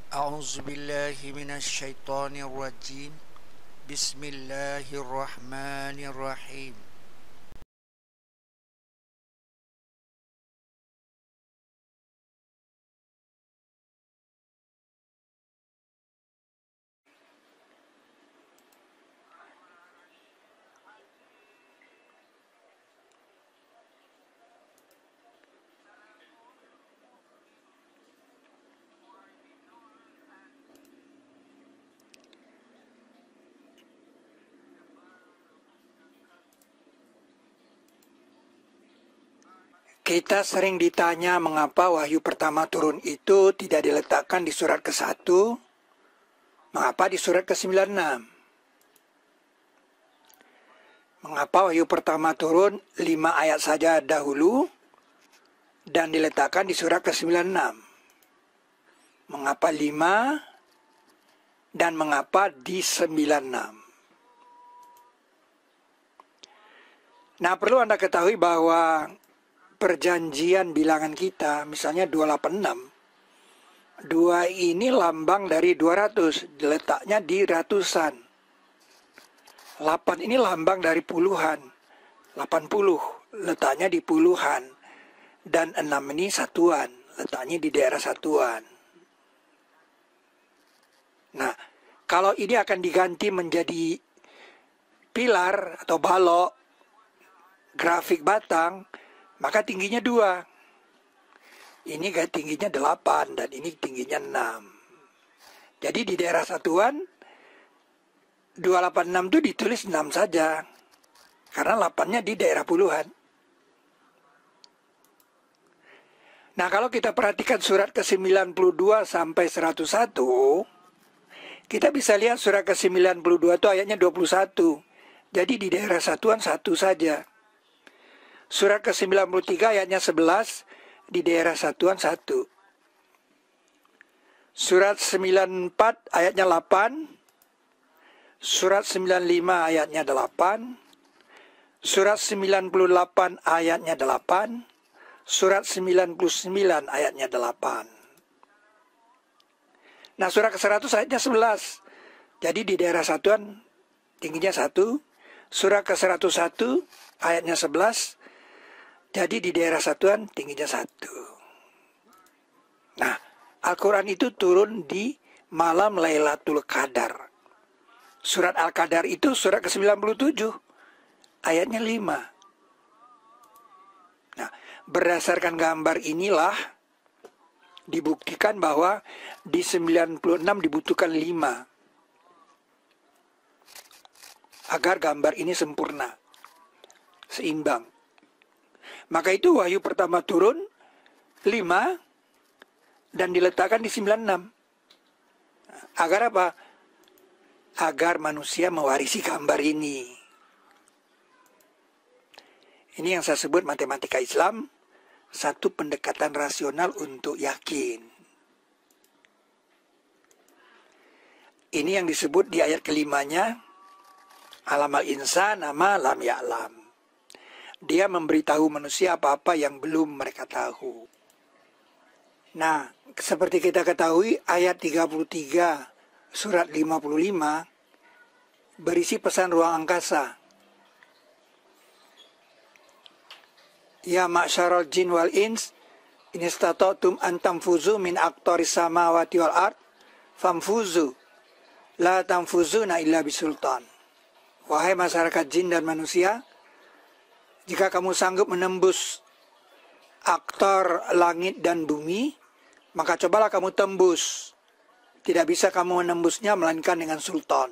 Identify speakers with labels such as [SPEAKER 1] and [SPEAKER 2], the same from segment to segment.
[SPEAKER 1] أعوذ بالله من الشيطان الرجيم بسم الله الرحمن الرحيم
[SPEAKER 2] Kita sering ditanya mengapa wahyu pertama turun itu tidak diletakkan di surat ke-1, mengapa di surat ke-96? Mengapa wahyu pertama turun 5 ayat saja dahulu dan diletakkan di surat ke-96? Mengapa 5 dan mengapa di 96? Nah, perlu Anda ketahui bahwa perjanjian bilangan kita, misalnya 286, 2 ini lambang dari 200, letaknya di ratusan. 8 ini lambang dari puluhan, 80, letaknya di puluhan. Dan 6 ini satuan, letaknya di daerah satuan. Nah, kalau ini akan diganti menjadi pilar atau balok, grafik batang, maka tingginya 2. Ini tingginya 8 dan ini tingginya 6. Jadi di daerah satuan 286 itu ditulis 6 saja. Karena 8-nya di daerah puluhan. Nah, kalau kita perhatikan surat ke-92 sampai 101, kita bisa lihat surat ke-92 itu ayatnya 21. Jadi di daerah satuan 1 saja. Surat ke-93 ayatnya 11, di daerah satuan 1. Surat 94 ayatnya 8. Surat 95 ayatnya 8. Surat 98 ayatnya 8. Surat 99 ayatnya 8. Nah, surat ke-100 ayatnya 11. Jadi di daerah satuan tingginya 1. Surat ke-101 ayatnya 11. Jadi di daerah satuan tingginya 1. Nah, Al-Quran itu turun di malam Lailatul Qadar. Surat Al-Qadar itu surat ke-97, ayatnya 5. Nah, berdasarkan gambar inilah dibuktikan bahwa di 96 dibutuhkan 5. Agar gambar ini sempurna, seimbang. Maka itu wahyu pertama turun 5 dan diletakkan di 96. Agar apa? Agar manusia mewarisi gambar ini. Ini yang saya sebut matematika Islam, satu pendekatan rasional untuk yakin. Ini yang disebut di ayat kelimanya, alamal insana ma lam ya'lam. Dia memberitahu manusia apa-apa yang belum mereka tahu. Nah, seperti kita ketahui, ayat 33 surat 55 berisi pesan ruang angkasa. Ya ma'syaral jin wal ins, in istata'tum an tanfuzu min aqtaris samawati wal ard, famfuzu, la tanfuzuna illa bisultan. Wahai masyarakat jin dan manusia, jika kamu sanggup menembus aktor langit dan bumi, maka cobalah kamu tembus. Tidak bisa kamu menembusnya melainkan dengan sultan.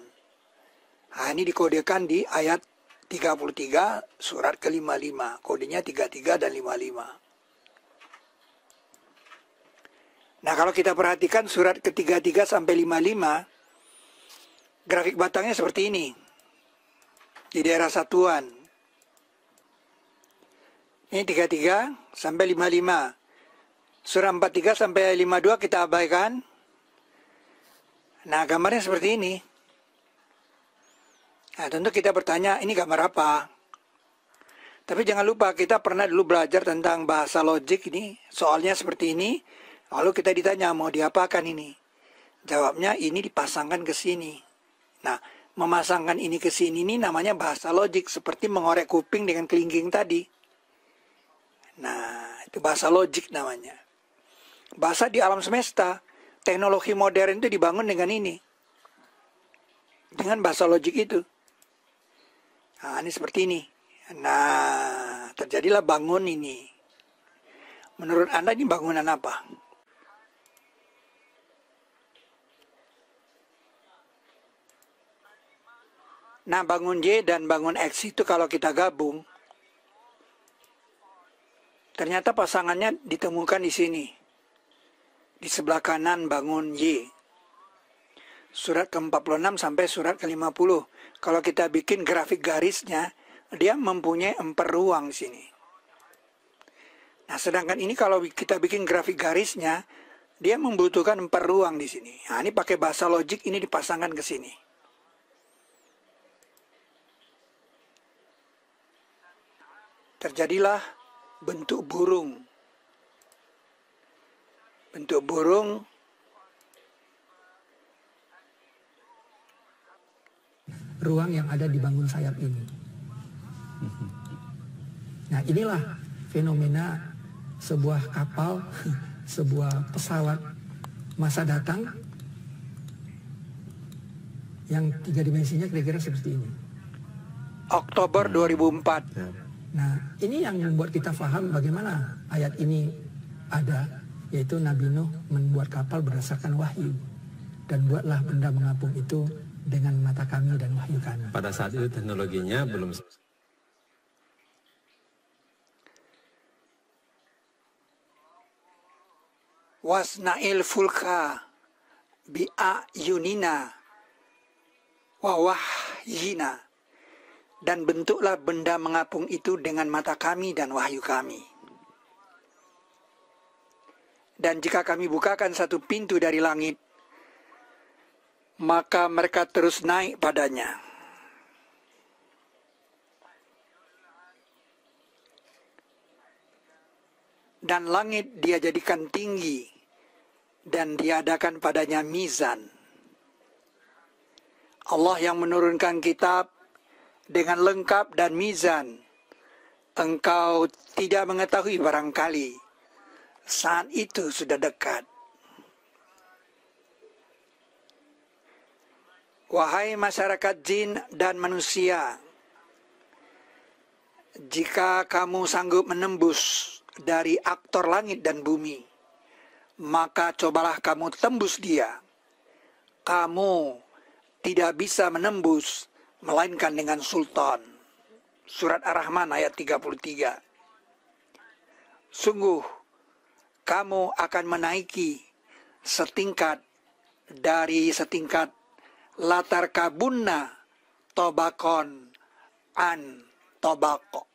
[SPEAKER 2] Nah, ini dikodekan di ayat 33 surat ke-55. Kodenya 33 dan 55. Nah, kalau kita perhatikan surat ke-33 sampai 55, grafik batangnya seperti ini. Di daerah satuan. Ini 33 sampai 55. Surah 43 sampai 52 kita abaikan. Nah, gambarnya seperti ini. Nah, tentu kita bertanya, ini gambar apa? Tapi jangan lupa, kita pernah dulu belajar tentang bahasa logik ini. Soalnya seperti ini. Lalu kita ditanya, mau diapakan ini? Jawabnya ini dipasangkan ke sini. Nah, memasangkan ini ke sini ini namanya bahasa logik, seperti mengorek kuping dengan kelingking tadi. Nah, itu bahasa logik namanya. Bahasa di alam semesta, teknologi modern itu dibangun dengan ini. Dengan bahasa logik itu. Nah, ini seperti ini. Nah, terjadilah bangun ini. Menurut Anda ini bangunan apa? Nah, bangun Y dan bangun X itu kalau kita gabung, ternyata pasangannya ditemukan di sini. Di sebelah kanan bangun Y. Surat ke-46 sampai surat ke-50. Kalau kita bikin grafik garisnya, dia mempunyai 4 ruang di sini. Nah, sedangkan ini kalau kita bikin grafik garisnya, dia membutuhkan 4 ruang di sini. Nah, ini pakai bahasa logik, ini dipasangkan ke sini. Terjadilah bentuk burung. Bentuk burung
[SPEAKER 3] ruang yang ada di bangun sayap ini. Nah, inilah fenomena sebuah kapal, sebuah pesawat masa datang yang 3 dimensinya kira-kira seperti ini.
[SPEAKER 2] Oktober 2004.
[SPEAKER 3] Nah, ini yang membuat kita paham bagaimana ayat ini ada, yaitu Nabi Nuh membuat kapal berdasarkan wahyu. Dan buatlah benda mengapung itu dengan mata kami dan wahyu kami.
[SPEAKER 4] Pada saat itu teknologinya belum.
[SPEAKER 2] Wasna'il fulka bi'ayunina wa wahyina. Dan bentuklah benda mengapung itu dengan mata kami dan wahyu kami. Dan jika kami bukakan satu pintu dari langit, maka mereka terus naik padanya. Dan langit dia jadikan tinggi, dan diadakan padanya mizan. Allah yang menurunkan kitab dengan lengkap dan mizan. Engkau tidak mengetahui barangkali saat itu sudah dekat. Wahai masyarakat jin dan manusia, jika kamu sanggup menembus dari aktor langit dan bumi, maka cobalah kamu tembus dia. Kamu tidak bisa menembus melainkan dengan sultan. Surat Ar-Rahman ayat 33. Sungguh kamu akan menaiki setingkat dari setingkat latar kabunna tobakon an tobako.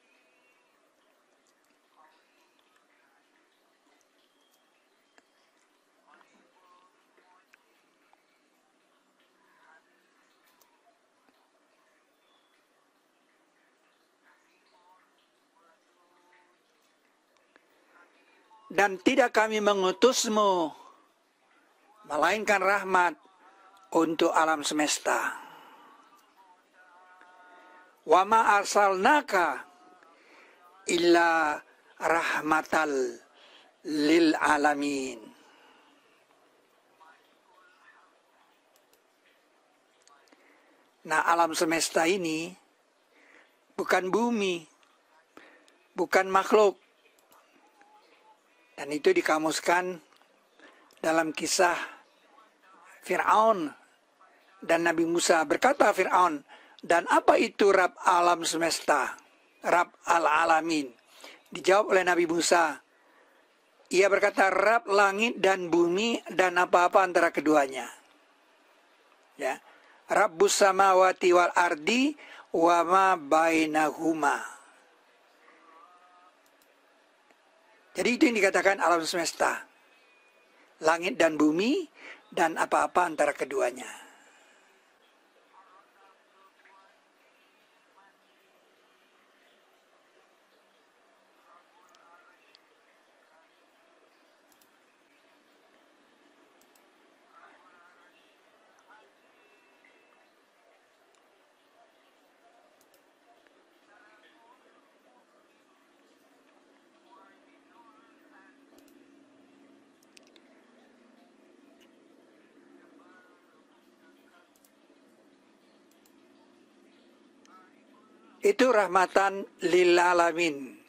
[SPEAKER 2] Dan tidak kami mengutusmu melainkan rahmat untuk alam semesta. Wa ma arsalnaka illa rahmatal lil alamin. Nah, alam semesta ini bukan bumi, bukan makhluk. Dan itu dikamuskan dalam kisah Fir'aun dan Nabi Musa. Berkata Fir'aun, dan apa itu Rabb alam semesta? Rabb al-alamin. Dijawab oleh Nabi Musa. Ia berkata, Rabb langit dan bumi dan apa-apa antara keduanya. Ya. Rabbus samawati wal ardi wa ma bainahuma. Jadi itu yang dikatakan alam semesta. Langit dan bumi dan apa-apa antara keduanya. Itu rahmatan lil alamin.